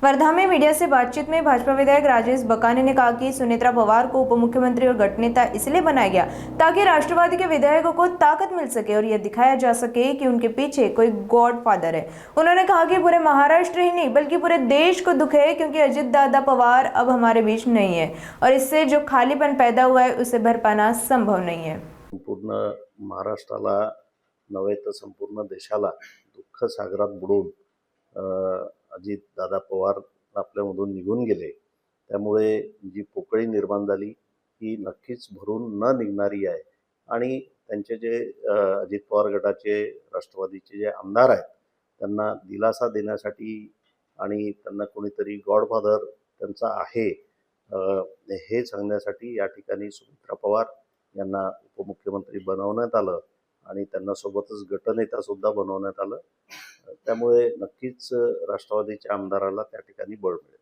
वर्धा में मीडिया से बातचीत में भाजपा विधायक राजेश बकाने ने कहा कि सुनेत्रा पवार को उप मुख्यमंत्री और गठ नेता इसलिए बनाया गया ताकि राष्ट्रवादी के विधायकों को ताकत मिल सके और यह दिखाया जा सके कि उनके पीछे कोई गॉड फादर है। उन्होंने कहा कि पूरे महाराष्ट्र ही नहीं बल्कि पूरे देश को दुख है क्योंकि अजित दादा पवार अब हमारे बीच नहीं है और इससे जो खालीपन पैदा हुआ है उसे भर पाना संभव नहीं है। संपूर्ण महाराष्ट्राला नव्हे तर संपूर्ण देशाला दुःख सागरात बुडून अजित दादा पवार आपल्यामधून निघून गेले, त्यामुळे जी पोकळी निर्माण झाली ती नक्कीच भरून न निघणारी आहे। आणि त्यांचे जे अजित पवार गटाचे राष्ट्रवादीचे जे आमदार आहेत त्यांना दिलासा देण्यासाठी आणि त्यांना कोणीतरी गॉडफादर त्यांचा आहे हे सांगण्यासाठी या ठिकाणी सुनेत्रा पवार यांना उपमुख्यमंत्री बनवण्यात आलं आणि त्यांना सोबतच गटनेता सुद्धा बनवण्यात आलं। त्यामुळे नक्कीच राष्ट्रवादीच्या आमदाराला त्या ठिकाणी बळ मिळेल।